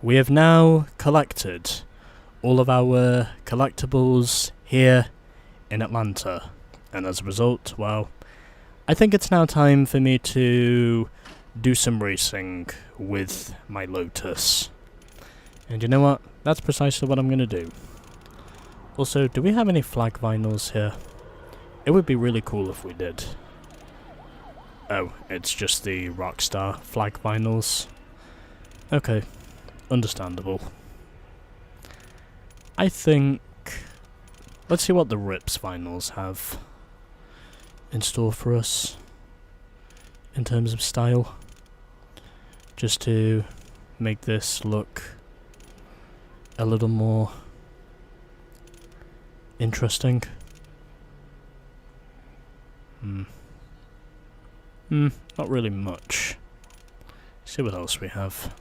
we have now collected all of our collectibles here in Atlanta, and as a result, well, I think it's now time for me to do some racing with my Lotus. And you know what? That's precisely what I'm going to do. Also, do we have any flag vinyls here? It would be really cool if we did. Oh, it's just the Rockstar flag vinyls. Okay, understandable. I think... let's see what the Rips vinyls have in store for us in terms of style. Just to make this look a little more interesting. Not really much. See what else we have.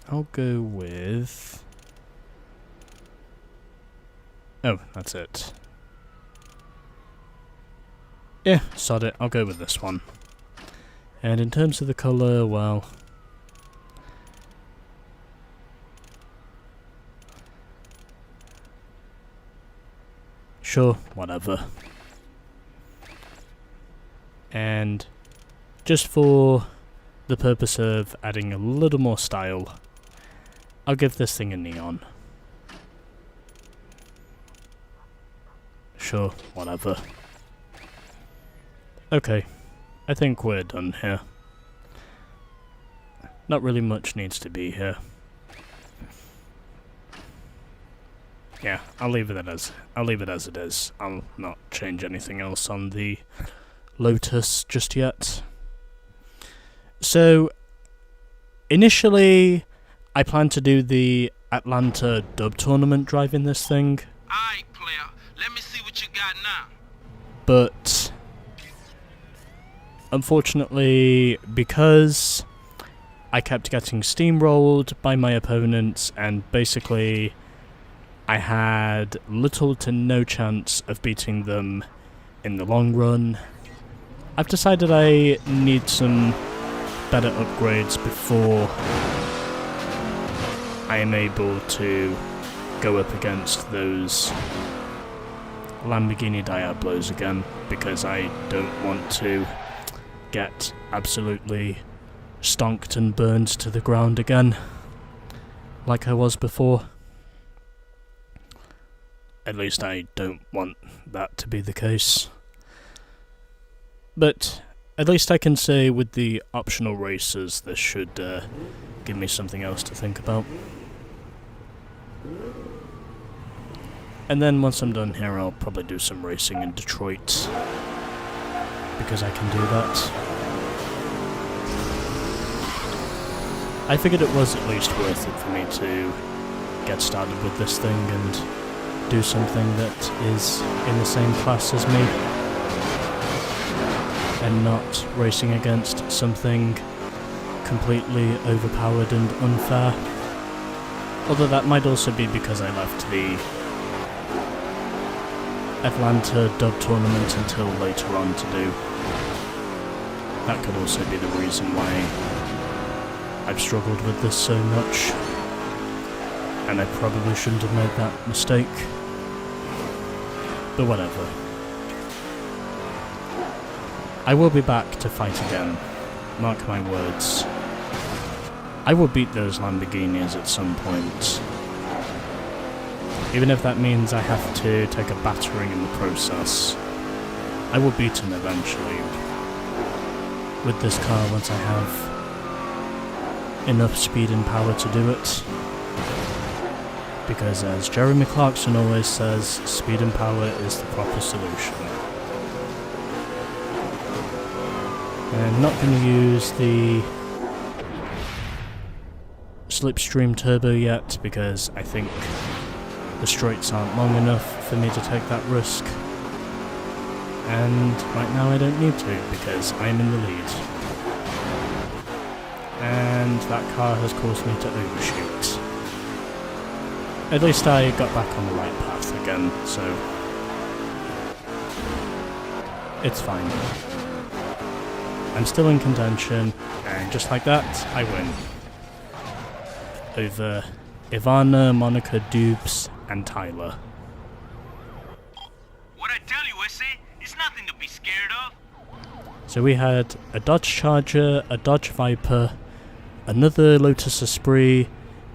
I'll go with... oh, that's it. Yeah, sod it, I'll go with this one. And in terms of the colour, well... sure, whatever. And just for the purpose of adding a little more style, I'll give this thing a neon. Sure, whatever. Okay, I think we're done here. Not really much needs to be here. Yeah, I'll leave it as it is. I'll not change anything else on the Lotus just yet. So, initially, I planned to do the Atlanta Dub Tournament driving this thing. Alright, player, let me see what you got now. But, unfortunately, because I kept getting steamrolled by my opponents, and basically I had little to no chance of beating them in the long run, I've decided I need some better upgrades before I am able to go up against those Lamborghini Diablos again, because I don't want to get absolutely stonked and burned to the ground again, like I was before. At least I don't want that to be the case. But at least I can say with the optional races, this should give me something else to think about. And then once I'm done here, I'll probably do some racing in Detroit, because I can do that. I figured it was at least worth it for me to get started with this thing and do something that is in the same class as me, and not racing against something completely overpowered and unfair. Although that might also be because I left the Atlanta Dub Tournament until later on to do. That could also be the reason why I've struggled with this so much, and I probably shouldn't have made that mistake. But whatever. I will be back to fight again, mark my words. I will beat those Lamborghinis at some point. Even if that means I have to take a battering in the process. I will beat them eventually. With this car, once I have enough speed and power to do it. Because as Jeremy Clarkson always says, speed and power is the proper solution. I'm not going to use the Slipstream Turbo yet, because I think the straights aren't long enough for me to take that risk. And right now I don't need to, because I'm in the lead. And that car has caused me to overshoot. At least I got back on the right path again, so it's fine. I'm still in contention, and And just like that, I win. Over Ivana, Monica, Dubes, and Tyler. What I tell you, SA, it's nothing to be scared of. So we had a Dodge Charger, a Dodge Viper, another Lotus Esprit,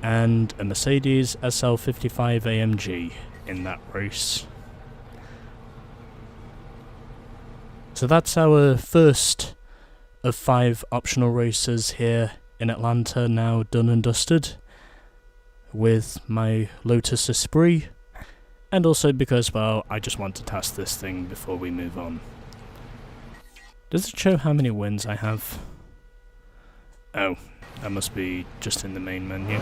and a Mercedes SL55 AMG in that race. So that's our first of 5 optional races here in Atlanta, now done and dusted, with my Lotus Esprit, and also because, well, I just want to test this thing before we move on. Does it show how many wins I have? Oh, that must be just in the main menu.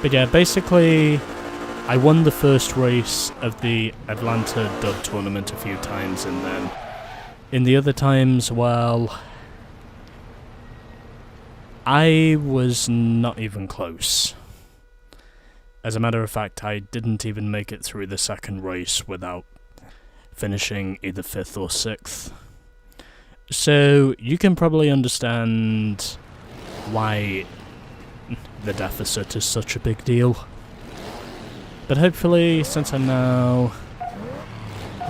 But yeah, basically, I won the first race of the Atlanta Dub tournament a few times, and then in the other times, well, I was not even close. As a matter of fact, I didn't even make it through the second race without finishing either 5th or 6th. So you can probably understand why the deficit is such a big deal. But hopefully, since I'm now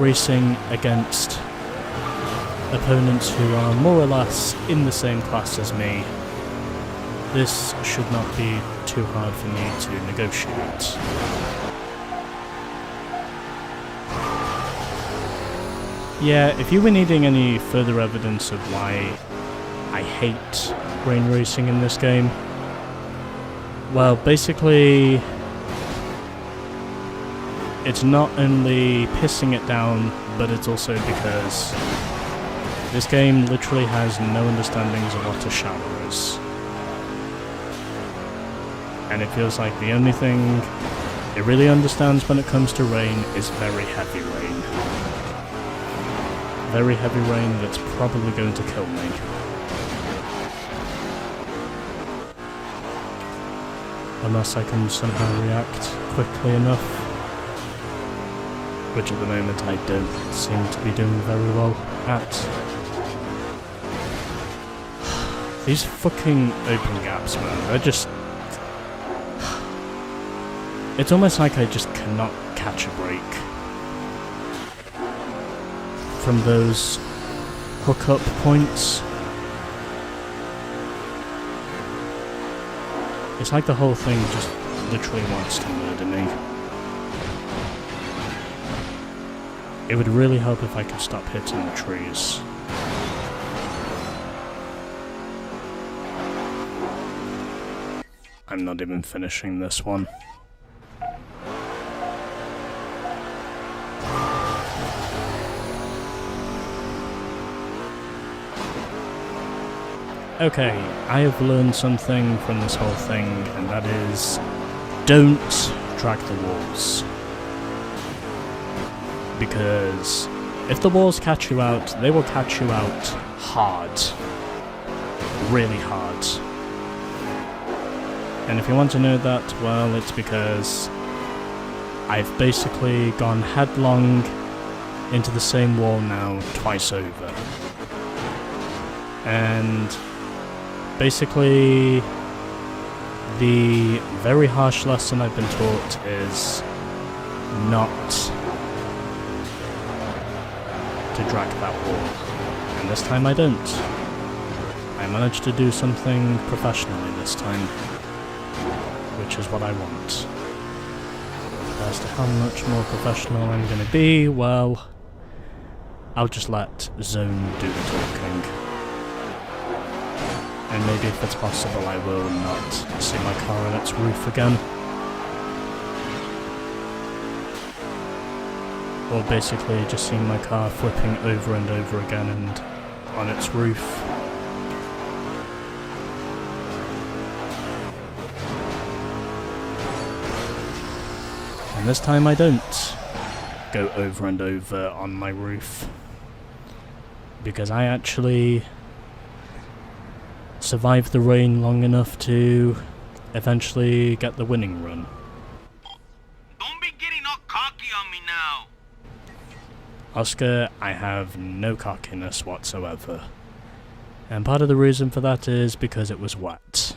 racing against opponents who are more or less in the same class as me, this should not be too hard for me to negotiate. Yeah, if you were needing any further evidence of why I hate rain racing in this game, well, basically, it's not only pissing it down, but it's also because this game literally has no understandings of what a shower is. And it feels like the only thing it really understands when it comes to rain is very heavy rain. Very heavy rain that's probably going to kill me. Unless I can somehow react quickly enough. Which at the moment I don't seem to be doing very well at. These fucking open gaps, man, they're just... It's almost like I just cannot catch a break from those hookup points. It's like the whole thing just literally wants to murder me. It would really help if I could stop hitting the trees. I'm not even finishing this one. Okay, I have learned something from this whole thing, and that is, don't drag the walls. Because if the walls catch you out, they will catch you out hard. Really hard. And if you want to know that, well, it's because I've basically gone headlong into the same wall now twice over. And basically, the very harsh lesson I've been taught is not to drag that wall. And this time I don't. I managed to do something professionally this time, which is what I want. As to how much more professional I'm going to be, well, I'll just let Zone do the talking. And maybe if it's possible I will not see my car on its roof again. Or basically just seeing my car flipping over and over again and on its roof. And this time I don't go over and over on my roof. Because I actually survive the rain long enough to eventually get the winning run. Don't be getting all cocky on me now. Oscar, I have no cockiness whatsoever. And part of the reason for that is because it was wet.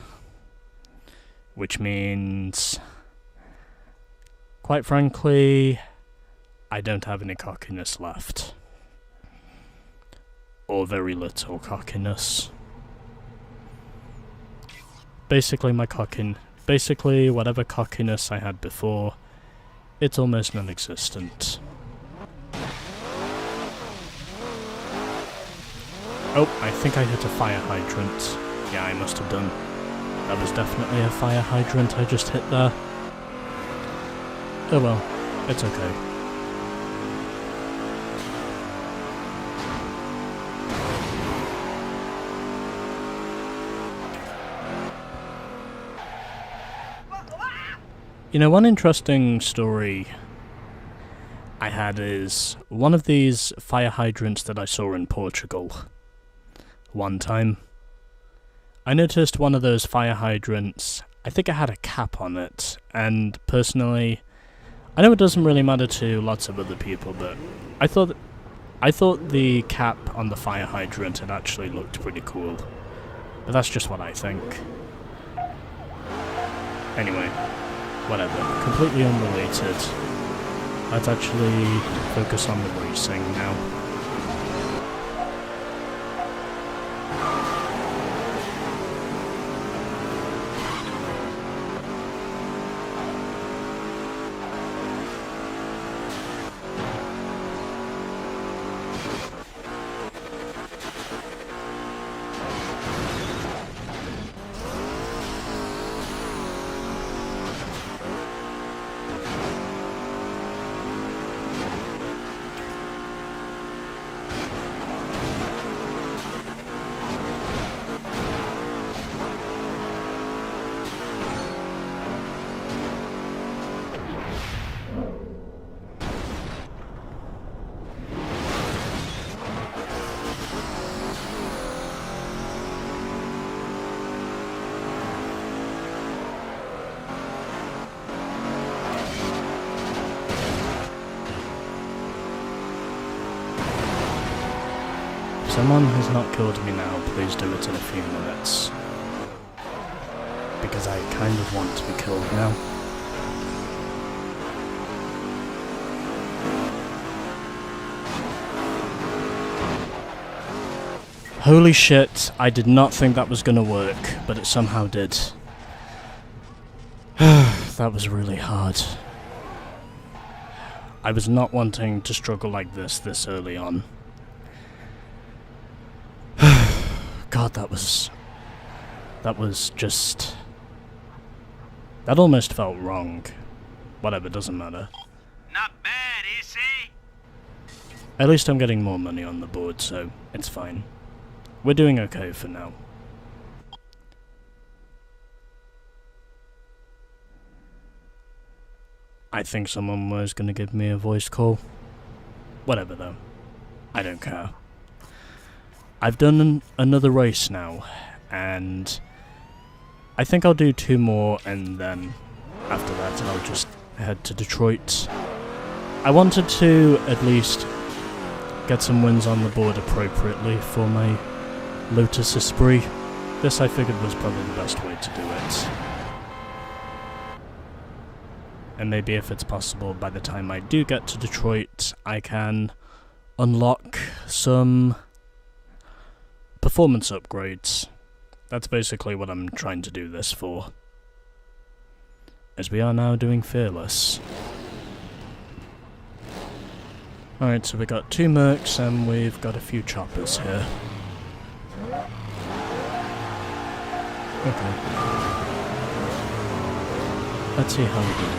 Which means, quite frankly, I don't have any cockiness left. Or very little cockiness. Basically whatever cockiness I had before, it's almost non-existent. Oh, I think I hit a fire hydrant. Yeah, I must have done. That was definitely a fire hydrant I just hit there. Oh well, it's okay. You know, one interesting story I had is one of these fire hydrants that I saw in Portugal. One time, I noticed one of those fire hydrants, I think it had a cap on it, and personally, I know it doesn't really matter to lots of other people, but I thought the cap on the fire hydrant had actually looked pretty cool. But that's just what I think. Anyway, whatever, completely unrelated. Let's actually focus on the racing now. Someone has not killed me now, please do it in a few minutes. Because I kind of want to be killed now. Holy shit, I did not think that was gonna work, but it somehow did. That was really hard. I was not wanting to struggle like this early on. God, that was just... That almost felt wrong. Whatever, doesn't matter. Not bad, is it? At least I'm getting more money on the board, so it's fine. We're doing okay for now. I think someone was gonna give me a voice call. Whatever though. I don't care. I've done another race now, and I think I'll do 2 more, and then after that I'll just head to Detroit. I wanted to at least get some wins on the board appropriately for my Lotus Esprit. This I figured was probably the best way to do it. And maybe if it's possible, by the time I do get to Detroit, I can unlock some performance upgrades. That's basically what I'm trying to do this for. As we are now doing Fearless. Alright, so we got 2 Mercs and we've got a few choppers here. Okay. Let's see how we do.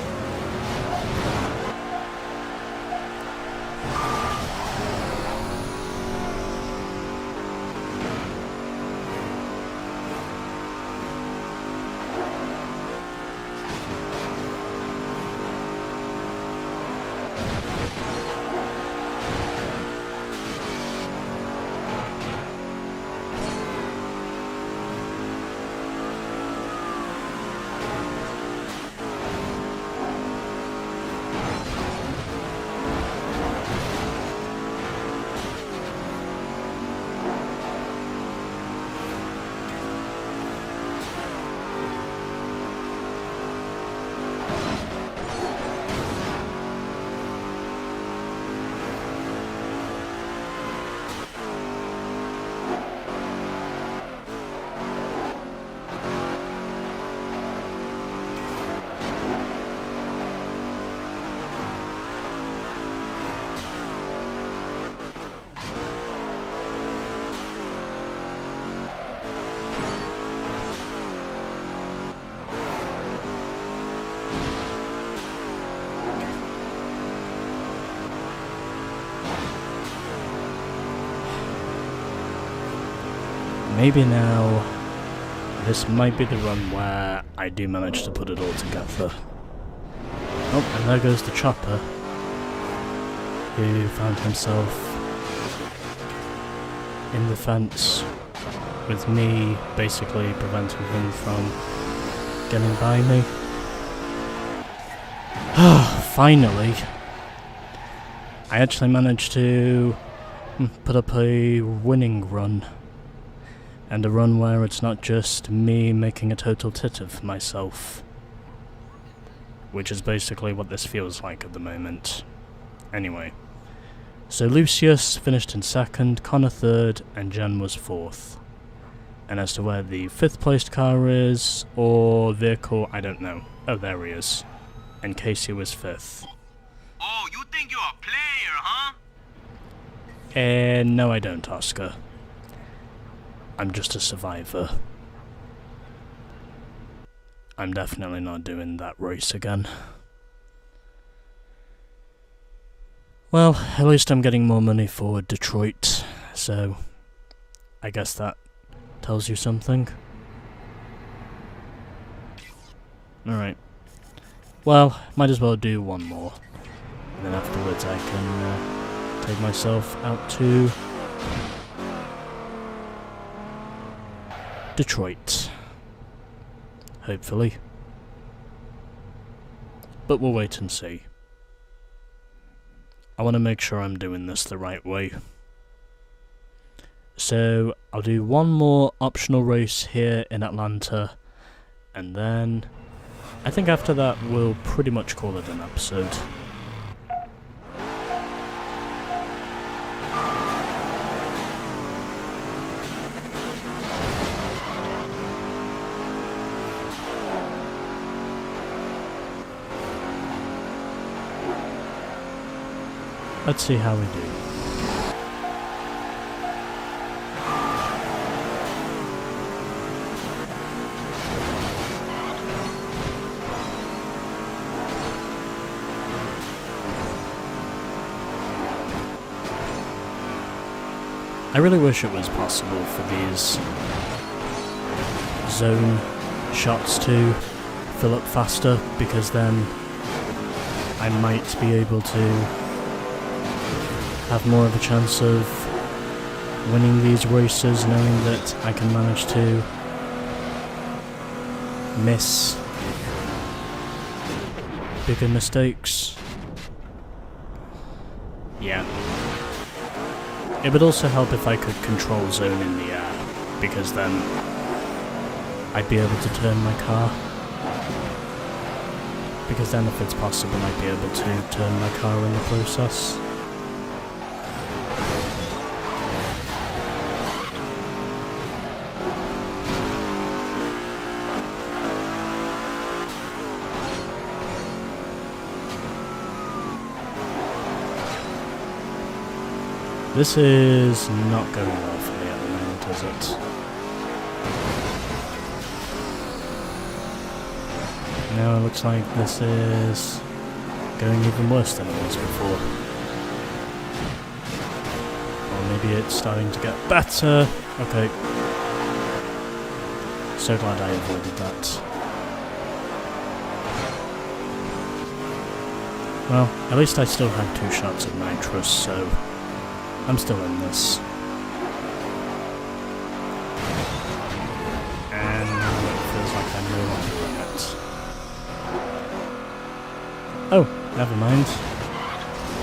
maybe now this might be the run where I do manage to put it all together. Oh, and there goes the chopper, who found himself in the fence with me basically preventing him from getting by me. Finally, I actually managed to put up a winning run, and a run where it's not just me making a total tit of myself, which is basically what this feels like at the moment. Anyway, so Lucius finished in 2nd, Connor 3rd, and Jen was 4th. And as to where the 5th placed car is, or vehicle, I don't know. Oh, there he is. And Casey was 5th. Oh, you think you're a player, huh? No I don't, Oscar. I'm just a survivor. I'm definitely not doing that race again. Well, at least I'm getting more money for Detroit, so I guess that tells you something. Alright. Well, might as well do one more. And then afterwards I can take myself out to Detroit. Hopefully. But we'll wait and see. I want to make sure I'm doing this the right way. So, I'll do one more optional race here in Atlanta, and then I think after that we'll pretty much call it an episode. Let's see how we do. I really wish it was possible for these zone shots to fill up faster, because then I might be able to have more of a chance of winning these races, knowing that I can manage to miss bigger mistakes. Yeah. It would also help if I could control zone in the air, because then I'd be able to turn my car. Because then if it's possible, I'd be able to turn my car in the process. This is not going well for me at the moment, is it? Now it looks like this is going even worse than it was before. Or maybe it's starting to get better. Okay. So glad I avoided that. Well, at least I still have 2 shots of nitrous, so I'm still in this. And it feels like I'm no longer in it. Oh, never mind.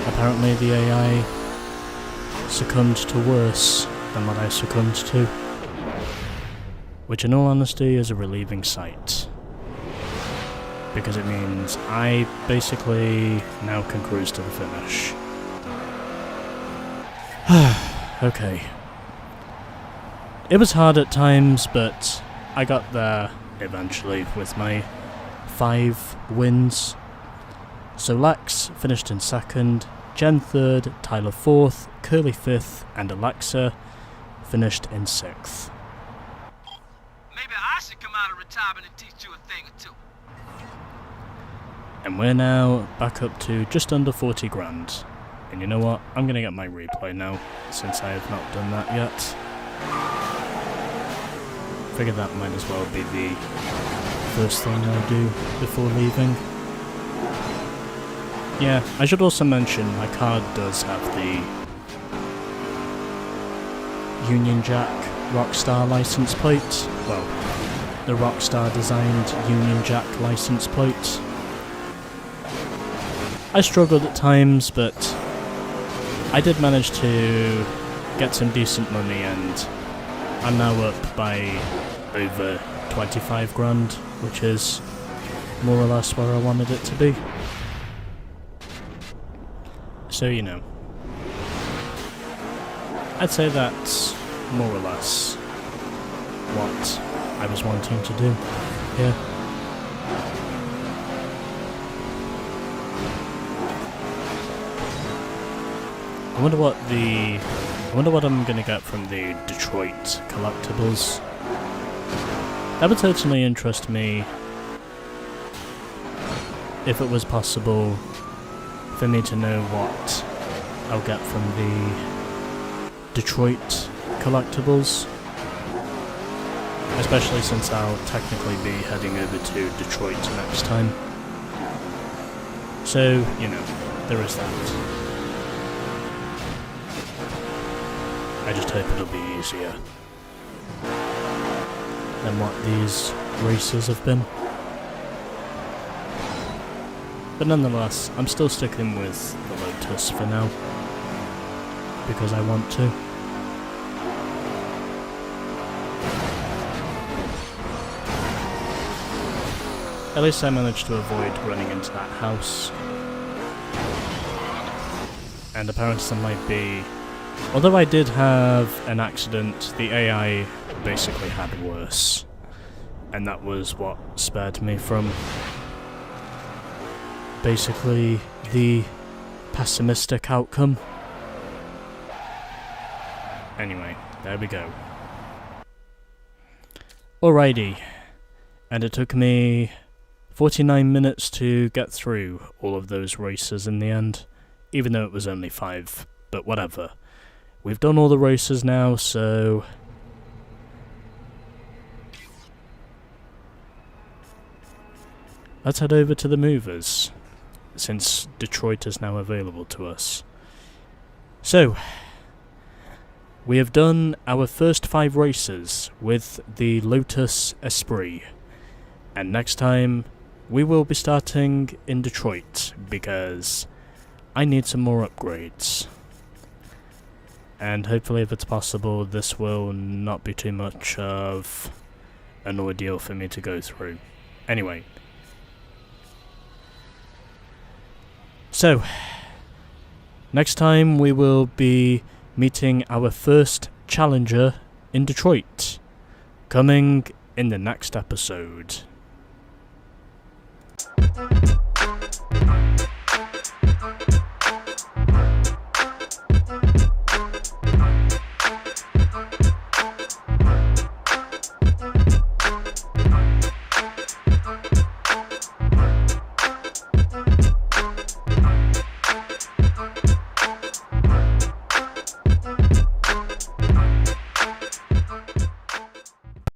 Apparently the AI succumbed to worse than what I succumbed to. Which in all honesty is a relieving sight. Because it means I basically now can cruise to the finish. Okay. It was hard at times, but I got there eventually with my 5 wins. So Lex finished in 2nd, Jen 3rd, Tyler 4th, Curly 5th, and Alexa finished in 6th. Maybe I should come out of retirement and teach you a thing or two. And we're now back up to just under 40 grand. And you know what? I'm gonna get my replay now, since I have not done that yet. figured that might as well be the first thing I do before leaving. Yeah, I should also mention my card does have the Union Jack Rockstar license plate. Well, the Rockstar designed Union Jack license plate. I struggled at times, but I did manage to get some decent money, and I'm now up by over 25 grand, which is more or less where I wanted it to be. So, you know, I'd say that's more or less what I was wanting to do here. I wonder what I'm gonna get from the Detroit collectibles. That would certainly interest me if it was possible for me to know what I'll get from the Detroit collectibles. Especially since I'll technically be heading over to Detroit next time. So, you know, there is that. I just hope it'll be easier than what these races have been. But nonetheless, I'm still sticking with the Lotus for now, because I want to. At least I managed to avoid running into that house. And apparently there might be... Although I did have an accident, the AI basically had worse. And that was what spared me from basically the pessimistic outcome. Anyway, there we go. Alrighty. And it took me 49 minutes to get through all of those races in the end, even though it was only 5, but whatever. We've done all the races now, so... let's head over to the movers, since Detroit is now available to us. So, we have done our first 5 races with the Lotus Esprit, and next time we will be starting in Detroit, because I need some more upgrades. And hopefully, if it's possible, this will not be too much of an ordeal for me to go through. Anyway. So, next time we will be meeting our first challenger in Detroit, coming in the next episode.